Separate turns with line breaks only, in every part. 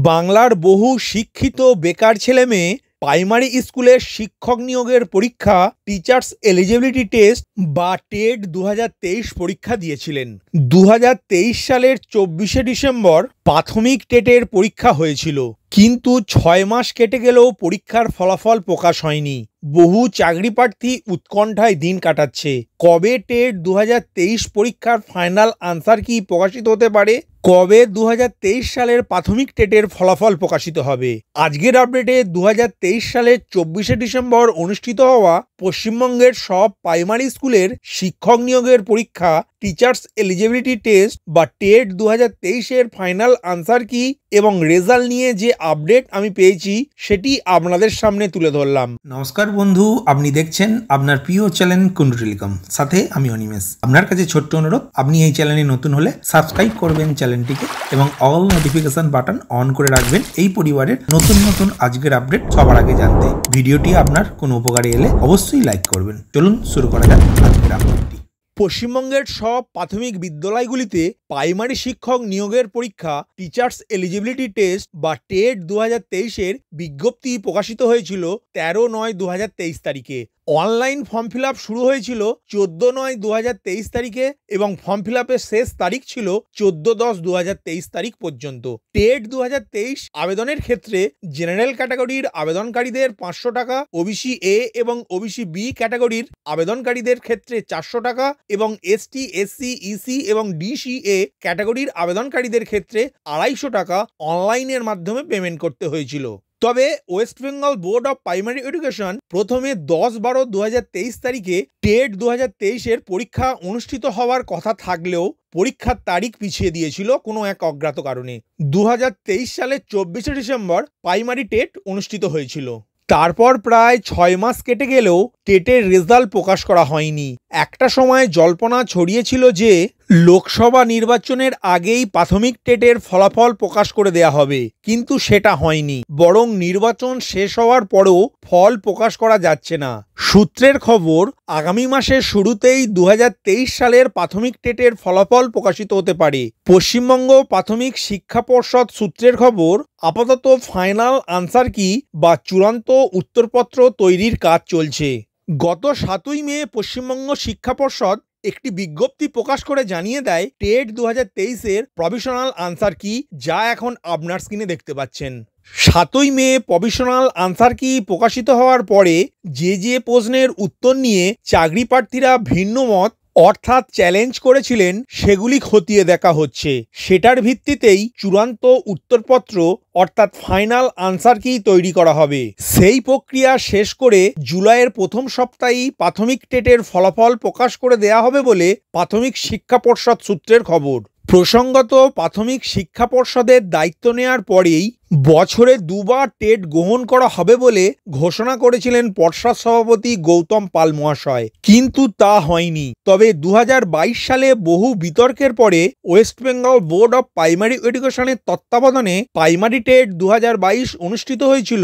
বাংলার বহু শিক্ষিত বেকার ছেলেমেয়ে প্রাইমারি স্কুলের শিক্ষক নিয়োগের পরীক্ষা টিচার্স এলিজিবিলিটি টেস্ট বা টেট 2023 পরীক্ষা দিয়েছিলেন। 2023 সালের 24শে ডিসেম্বর প্রাথমিক টেটের পরীক্ষা হয়েছিল, কিন্তু 6 মাস কেটে গেলেও পরীক্ষার ফলাফল প্রকাশ হয়নি। বহু চাকরি প্রার্থী উৎকণ্ঠায় দিন কাটাচ্ছে। কবে টেট 2023 পরীক্ষার ফাইনাল আনসার কি প্রকাশিত হতে পারে? কবে 2023 সালের প্রাথমিক টেটের ফলাফল প্রকাশিত হবে? আজকের আপডেটে 2023 সালের 24শে ডিসেম্বর অনুষ্ঠিত হওয়া পশ্চিমবঙ্গের সব প্রাইমারি স্কুলের শিক্ষক নিয়োগের পরীক্ষা টিচার্স এলিজিবিলিটি টেস্ট বা টেট 2023 এর ফাইনাল আনসার কি এবং রেজাল্ট নিয়ে যে আপডেট আমি পেয়েছি সেটি আপনাদের সামনে তুলে ধরলাম।
নমস্কার বন্ধু, আপনি দেখছেন আপনার প্রিয় চ্যানেল কুন্ডু টেলিকম, সাথে আমি অনিমেষ। আপনার কাছে ছোট্ট অনুরোধ, আপনি এই চ্যানেলে নতুন হলে সাবস্ক্রাইব করবেন চ্যানেলটিকে এবং অল নোটিফিকেশন বাটন অন করে রাখবেন এই পরিবারের নতুন নতুন আজকের আপডেট সবার আগে জানতে। ভিডিওটি আপনার কোনো উপকারে এলে অবশ্যই লাইক করবেন। চলুন শুরু করা যাক আজকের আপডেটটি।
পশ্চিমবঙ্গের সব প্রাথমিক বিদ্যালয়গুলিতে প্রাইমারি শিক্ষক নিয়োগের পরীক্ষা টিচার্স এলিজিবিলিটি টেস্ট বা টেট 2023 এর বিজ্ঞপ্তি প্রকাশিত হয়েছিল 13/9/2023 তারিখে। অনলাইন ফর্ম ফিল আপ শুরু হয়েছিল 14/9/2023 তারিখে এবং ফর্ম ফিল আপের শেষ তারিখ ছিল 14/10/2023 তারিখ পর্যন্ত। টেট 2023 আবেদনের ক্ষেত্রে জেনারেল ক্যাটাগরির আবেদনকারীদের 500 টাকা, ওবিসি এ এবং ওবিসি বি ক্যাটাগরির আবেদনকারীদের ক্ষেত্রে 400 টাকা এবং এসটি, এসসি, ইসি এবং ডিসিএ ক্যাটাগরির আবেদনকারীদের ক্ষেত্রে 250 টাকা অনলাইনের মাধ্যমে পেমেন্ট করতে হয়েছিল। তবে West Bengal board of primary education প্রথমে 10/12/2023 তারিখে টেট 2023 এর পরীক্ষা অনুষ্ঠিত হওয়ার কথা থাকলেও পরীক্ষার তারিখ পিছিয়ে দিয়েছিল কোনো এক অজ্ঞাত কারণে। 2023 সালের 24শে ডিসেম্বর প্রাইমারি টেট অনুষ্ঠিত হয়েছিল। তারপর প্রায় 6 মাস কেটে গেলেও টেটের রেজাল্ট প্রকাশ করা হয়নি। একটা সময় জল্পনা ছড়িয়েছিল যে লোকসভা নির্বাচনের আগেই প্রাথমিক টেটের ফলাফল প্রকাশ করে দেয়া হবে, কিন্তু সেটা হয়নি। বরং নির্বাচন শেষ হওয়ার পরেও ফল প্রকাশ করা যাচ্ছে না। সূত্রের খবর, আগামী মাসের শুরুতেই 2023 সালের প্রাথমিক টেটের ফলাফল প্রকাশিত হতে পারে। পশ্চিমবঙ্গ প্রাথমিক শিক্ষা পর্ষদ সূত্রের খবর, আপাতত ফাইনাল আনসার কি বা চূড়ান্ত উত্তরপত্র তৈরির কাজ চলছে। গত 7ই মে পশ্চিমবঙ্গ শিক্ষা পর্ষদ একটি বিজ্ঞপ্তি প্রকাশ করে জানিয়ে দেয় টেট 2023 এর প্রভিশনাল আনসার কি, যা এখন আপনার স্ক্রিনে দেখতে পাচ্ছেন। 7ই মে প্রভিশনাল আনসার কি প্রকাশিত হওয়ার পরে যে প্রশ্নের উত্তর নিয়ে চাকরি প্রার্থীরা ভিন্ন মত অর্থাৎ চ্যালেঞ্জ করেছিলেন সেগুলি খতিয়ে দেখা হচ্ছে। সেটার ভিত্তিতেই চূড়ান্ত উত্তরপত্র অর্থাৎ ফাইনাল আনসার কি তৈরি করা হবে। সেই প্রক্রিয়া শেষ করে জুলাইয়ের প্রথম সপ্তাহেই প্রাথমিক টেটের ফলাফল প্রকাশ করে দেয়া হবে বলে প্রাথমিক শিক্ষা পর্ষদ সূত্রের খবর। প্রসঙ্গত, প্রাথমিক শিক্ষা পর্ষদের দায়িত্ব নেওয়ার পরেই বছরে 2বার টেট গ্রহণ করা হবে বলে ঘোষণা করেছিলেন পর্ষদ সভাপতি গৌতম পাল মহাশয়, কিন্তু তা হয়নি। তবে 2022 সালে বহু বিতর্কের পরে West Bengal board of primary এডুকেশনের তত্ত্বাবধানে প্রাইমারি টেট 2022 অনুষ্ঠিত হয়েছিল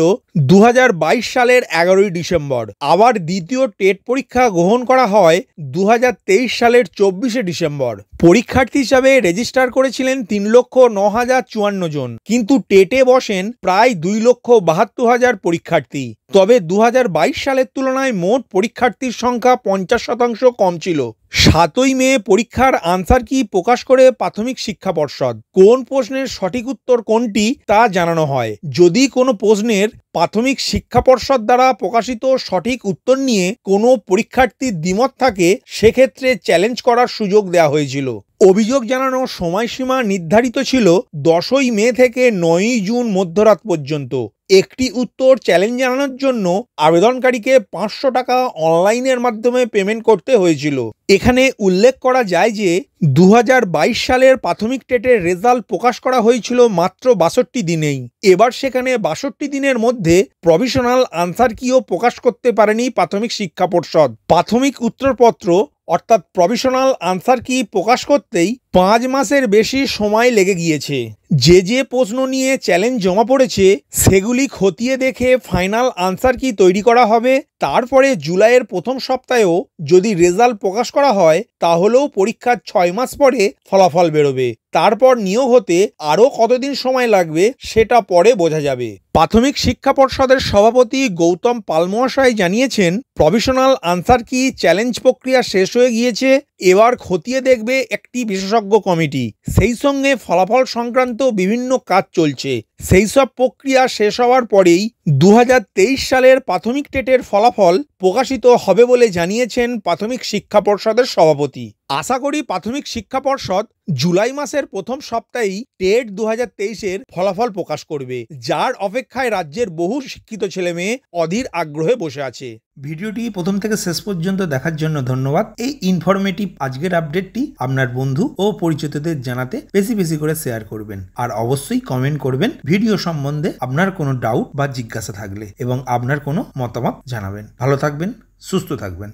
2022 সালের 11ই ডিসেম্বর। আবার দ্বিতীয় টেট পরীক্ষা গ্রহণ করা হয় 2023 সালের 24শে ডিসেম্বর। পরীক্ষার্থী হিসাবে রেজিস্টার করেছিলেন 3,09,054 জন, কিন্তু টেটে বসেন প্রায় 2,72,000 পরীক্ষার্থী। তবে 2022 সালের তুলনায় মোট পরীক্ষার্থীর সংখ্যা 50% কম ছিল। 7ই মে পরীক্ষার আনসার কি প্রকাশ করে প্রাথমিক শিক্ষা পর্ষদ। কোন প্রশ্নের সঠিক উত্তর কোনটি তা জানানো হয়। যদি কোনো প্রশ্নের প্রাথমিক শিক্ষা পর্ষদ দ্বারা প্রকাশিত সঠিক উত্তর নিয়ে কোনো পরীক্ষার্থীর দ্বিমত থাকে, সেক্ষেত্রে চ্যালেঞ্জ করার সুযোগ দেওয়া হয়েছিল। অভিযোগ জানানোর সময়সীমা নির্ধারিত ছিল 10ই মে থেকে 9ই জুন মধ্যরাত পর্যন্ত। একটি উত্তর চ্যালেঞ্জ জানানোর জন্য আবেদনকারীকে 500 টাকা অনলাইনের মাধ্যমে পেমেন্ট করতে হয়েছিল। এখানে উল্লেখ করা যায় যে 2022 সালের প্রাথমিক টেটের রেজাল্ট প্রকাশ করা হয়েছিল মাত্র 62 দিনেই। এবার সেখানে 62 দিনের মধ্যে প্রভিশনাল আনসার কিও প্রকাশ করতে পারেনি প্রাথমিক শিক্ষা পর্ষদ। প্রাথমিক উত্তরপত্র অর্থাৎ প্রভিশনাল আনসার কি প্রকাশ করতেই 5 মাসের বেশি সময় লেগে গিয়েছে। যে প্রশ্ন নিয়ে চ্যালেঞ্জ জমা পড়েছে সেগুলি খতিয়ে দেখে ফাইনাল আনসার কি তৈরি করা হবে। তারপরে জুলাইয়ের প্রথম সপ্তাহেও যদি রেজাল্ট প্রকাশ করা হয় তাহলেও পরীক্ষার 6 মাস পরে ফলাফল বেরোবে। তারপর নিয়োগ হতে আরও কতদিন সময় লাগবে সেটা পরে বোঝা যাবে। প্রাথমিক শিক্ষা পর্ষদের সভাপতি গৌতম পাল মহাশয় জানিয়েছেন, প্রভিশনাল আনসার কি চ্যালেঞ্জ প্রক্রিয়া শেষ হয়ে গিয়েছে। এবার খতিয়ে দেখবে একটি বিশেষজ্ঞ কমিটি। সেই সঙ্গে ফলাফল সংক্রান্ত বিভিন্ন কাজ চলছে। সেই সব প্রক্রিয়া শেষ হওয়ার পরেই 2023 সালের প্রাথমিক টেটের ফলাফল প্রকাশিত হবে বলে জানিয়েছেন প্রাথমিক শিক্ষা পর্ষদের সভাপতি। আশা করি প্রাথমিক শিক্ষা পর্ষদ জুলাই মাসের প্রথম সপ্তাহেই টেট 2023-এর ফলাফল প্রকাশ করবে, যার অপেক্ষায় রাজ্যের বহু শিক্ষিত ছেলেমেয়ে অধীর আগ্রহে বসে আছে।
ভিডিওটি প্রথম থেকে শেষ পর্যন্ত দেখার জন্য ধন্যবাদ। এই ইনফরমেটিভ আজকের আপডেটটি আপনার বন্ধু ও পরিচিতদের জানাতে বেশি বেশি করে শেয়ার করবেন, আর অবশ্যই কমেন্ট করবেন ভিডিও সম্বন্ধে আপনার কোনো ডাউট বা জিজ্ঞাসা থাকলে, এবং আপনার কোনো মতামত জানাবেন। ভালো থাকবেন, সুস্থ থাকবেন।